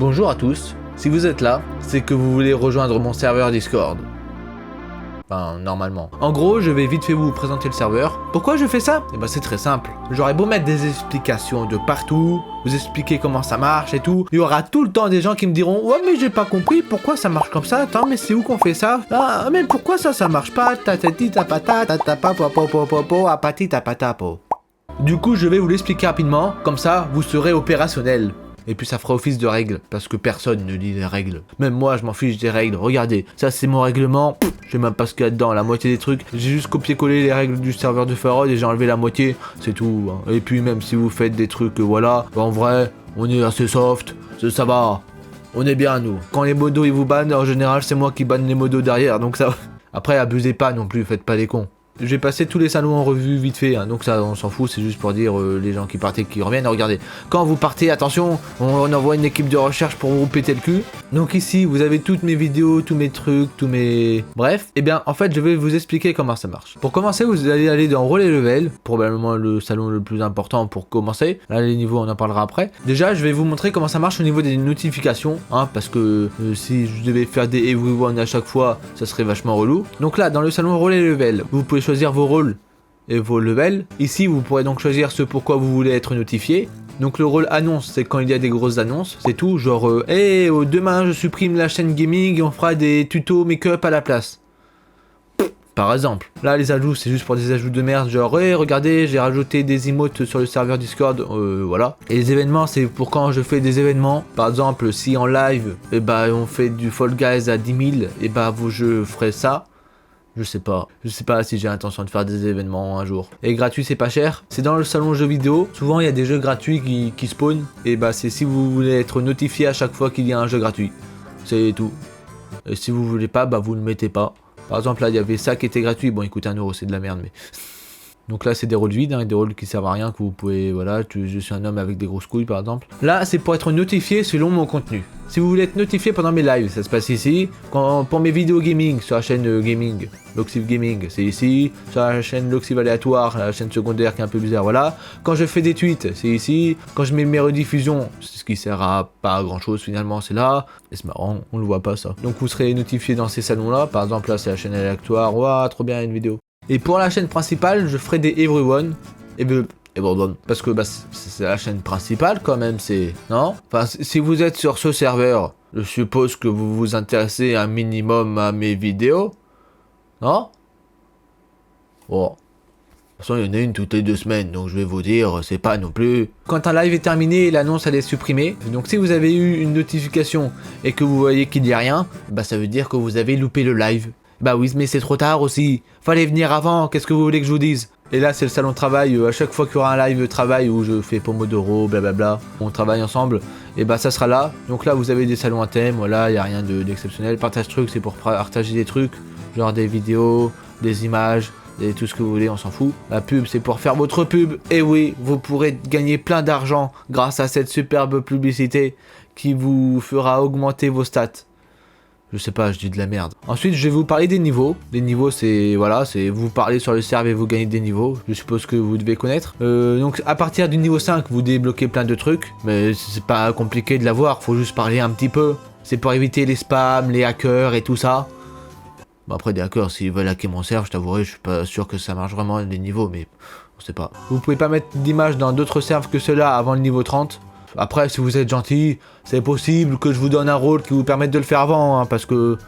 Bonjour à tous, si vous êtes là, c'est que vous voulez rejoindre mon serveur Discord. Enfin, normalement. En gros, je vais vite fait vous présenter le serveur. Pourquoi je fais ça? Eh ben c'est très simple. J'aurais beau mettre des explications de partout, vous expliquer comment ça marche et tout. Il y aura tout le temps des gens qui me diront « Ouais mais j'ai pas compris, pourquoi ça marche comme ça? Attends, mais c'est où qu'on fait ça? Ah, mais pourquoi ça marche pas? Tatati tapata tatapa popo apati tapata po. » Du coup, je vais vous l'expliquer rapidement, comme ça, vous serez opérationnel. Et puis ça fera office de règle, parce que personne ne lit les règles. Même moi, je m'en fiche des règles. Regardez, ça c'est mon règlement. Je sais même pas ce qu'il y a dedans, la moitié des trucs. J'ai juste copié-collé les règles du serveur de Farod et j'ai enlevé la moitié, c'est tout. Et puis même si vous faites des trucs, voilà, en vrai, on est assez soft, ça va. On est bien, nous. Quand les modos ils vous bannent, en général, c'est moi qui banne les modos derrière, donc ça... Après, abusez pas non plus, faites pas les cons. Je vais passer tous les salons en revue vite fait, hein, donc ça on s'en fout, c'est juste pour dire les gens qui partent et qui reviennent. Regardez, quand vous partez, attention, on envoie une équipe de recherche pour vous péter le cul. Donc ici, vous avez toutes mes vidéos, tous mes trucs, tous mes... Bref, et bien en fait je vais vous expliquer comment ça marche. Pour commencer, vous allez aller dans Rôle et Level, probablement le salon le plus important pour commencer. Là les niveaux on en parlera après. Déjà je vais vous montrer comment ça marche au niveau des notifications, hein, parce que si je devais faire des everyone à chaque fois, ça serait vachement relou. Donc là, dans le salon Rôle et Level, vous pouvez choisir vos rôles et vos levels. Ici, vous pourrez donc choisir ce pourquoi vous voulez être notifié. Donc le rôle annonce, c'est quand il y a des grosses annonces, c'est tout. Genre, hey, demain je supprime la chaîne gaming et on fera des tutos make-up à la place. Par exemple. Là, les ajouts, c'est juste pour des ajouts de merde. Genre, hey, regardez, j'ai rajouté des emotes sur le serveur Discord. Voilà. Et les événements, c'est pour quand je fais des événements. Par exemple, si en live, on fait du Fall Guys à 10 000, je ferai ça. Je sais pas si j'ai l'intention de faire des événements un jour. Et gratuit, c'est pas cher. C'est dans le salon jeux vidéo. Souvent, il y a des jeux gratuits qui spawnent. Et c'est si vous voulez être notifié à chaque fois qu'il y a un jeu gratuit. C'est tout. Et si vous voulez pas, vous ne le mettez pas. Par exemple, là, il y avait ça qui était gratuit. Bon, il coûte 1 €, c'est de la merde, mais... Donc là, c'est des rôles vides, hein, des rôles qui servent à rien, que vous pouvez... Voilà, je suis un homme avec des grosses couilles, par exemple. Là, c'est pour être notifié selon mon contenu. Si vous voulez être notifié pendant mes lives, ça se passe ici. Pour mes vidéos gaming, sur la chaîne gaming, Loxiv Gaming, c'est ici. Sur la chaîne Loxiv Aléatoire, la chaîne secondaire qui est un peu bizarre, voilà. Quand je fais des tweets, c'est ici. Quand je mets mes rediffusions, c'est ce qui sert à pas grand chose finalement, c'est là. Et c'est marrant, on le voit pas ça. Donc vous serez notifié dans ces salons-là. Par exemple, là, c'est la chaîne Aléatoire. Waouh, trop bien, une vidéo. Et pour la chaîne principale, je ferai des everyone. Parce que c'est la chaîne principale quand même, c'est... Non? Enfin, si vous êtes sur ce serveur, je suppose que vous vous intéressez un minimum à mes vidéos. Non? Bon. De toute façon, il y en a une toutes les 2 semaines, donc je vais vous dire, c'est pas non plus... Quand un live est terminé, l'annonce elle est supprimée. Donc si vous avez eu une notification et que vous voyez qu'il n'y a rien, ça veut dire que vous avez loupé le live. Bah oui, mais c'est trop tard aussi. Fallait venir avant, qu'est-ce que vous voulez que je vous dise? Et là, c'est le salon de travail. À chaque fois qu'il y aura un live de travail où je fais Pomodoro, blablabla, on travaille ensemble, et ça sera là. Donc là, vous avez des salons à thème, voilà, il n'y a rien d'exceptionnel. Partage trucs, c'est pour partager des trucs, genre des vidéos, des images, tout ce que vous voulez, on s'en fout. La pub, c'est pour faire votre pub. Et oui, vous pourrez gagner plein d'argent grâce à cette superbe publicité qui vous fera augmenter vos stats. Je sais pas, je dis de la merde. Ensuite, je vais vous parler des niveaux. Les niveaux, c'est... Voilà, c'est vous parlez sur le serve et vous gagnez des niveaux. Je suppose que vous devez connaître. Donc, à partir du niveau 5, vous débloquez plein de trucs. Mais c'est pas compliqué de l'avoir, faut juste parler un petit peu. C'est pour éviter les spams, les hackers et tout ça. Bon, après, des hackers, s'ils veulent hacker mon serve, je t'avouerai, je suis pas sûr que ça marche vraiment les niveaux, mais on sait pas. Vous pouvez pas mettre d'image dans d'autres serves que ceux-là avant le niveau 30. Après, si vous êtes gentil, c'est possible que je vous donne un rôle qui vous permette de le faire avant, hein, parce qu'on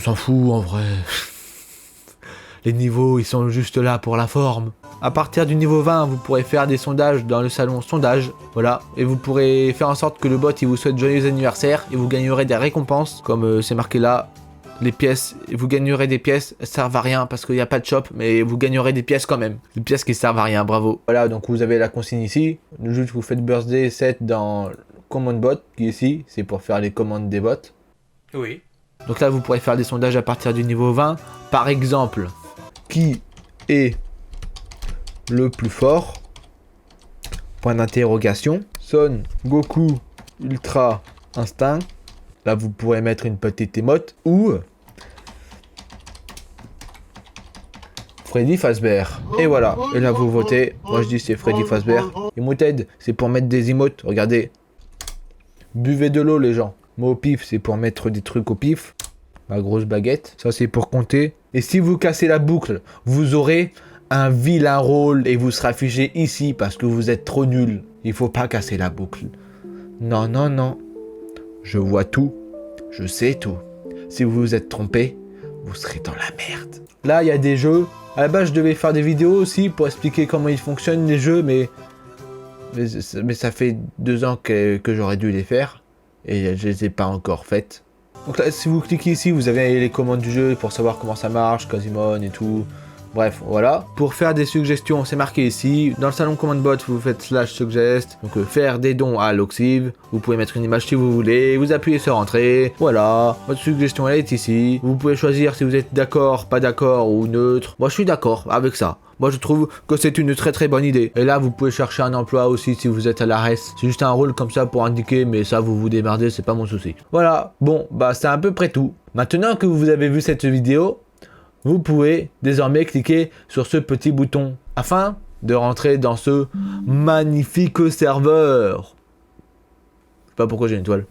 s'en fout en vrai. Les niveaux, ils sont juste là pour la forme. À partir du niveau 20, vous pourrez faire des sondages dans le salon sondage, voilà. Et vous pourrez faire en sorte que le bot il vous souhaite joyeux anniversaire et vous gagnerez des récompenses, comme c'est marqué là. Les pièces, vous gagnerez des pièces, elles servent à rien parce qu'il n'y a pas de shop, mais vous gagnerez des pièces quand même. Des pièces qui servent à rien, bravo. Voilà, donc vous avez la consigne ici. Juste vous faites birthday set dans command bot, qui est ici, c'est pour faire les commandes des bots. Oui. Donc là, vous pourrez faire des sondages à partir du niveau 20. Par exemple, qui est le plus fort? Point d'interrogation. Son Goku Ultra Instinct. Là, vous pourrez mettre une petite émote ou Freddy Fazbear. Et voilà. Et là, vous votez. Moi, je dis c'est Freddy Fazbear. Emoted, c'est pour mettre des emotes. Regardez. Buvez de l'eau les gens. Moi au pif, c'est pour mettre des trucs au pif. Ma grosse baguette. Ça c'est pour compter. Et si vous cassez la boucle, vous aurez un vilain rôle et vous serez affiché ici parce que vous êtes trop nul. Il faut pas casser la boucle. Non, non, non. Je vois tout. Je sais tout. Si vous vous êtes trompé, vous serez dans la merde. Là, il y a des jeux. À la base, je devais faire des vidéos aussi pour expliquer comment ils fonctionnent les jeux, mais ça fait 2 ans que j'aurais dû les faire et je les ai pas encore faites. Donc là, si vous cliquez ici, vous avez les commandes du jeu pour savoir comment ça marche, Quasimon et tout. Bref, voilà. Pour faire des suggestions, c'est marqué ici. Dans le salon command bot, vous faites /suggest. Donc faire des dons à Loxiv. Vous pouvez mettre une image si vous voulez. Vous appuyez sur entrée. Voilà. Votre suggestion elle est ici. Vous pouvez choisir si vous êtes d'accord, pas d'accord ou neutre. Moi je suis d'accord avec ça. Moi je trouve que c'est une très très bonne idée. Et là vous pouvez chercher un emploi aussi si vous êtes à la res. C'est juste un rôle comme ça pour indiquer, mais ça vous vous démerdez, c'est pas mon souci. Voilà. Bon, bah c'est à peu près tout. Maintenant que vous avez vu cette vidéo, vous pouvez désormais cliquer sur ce petit bouton afin de rentrer dans ce magnifique serveur. Je sais pas pourquoi j'ai une étoile.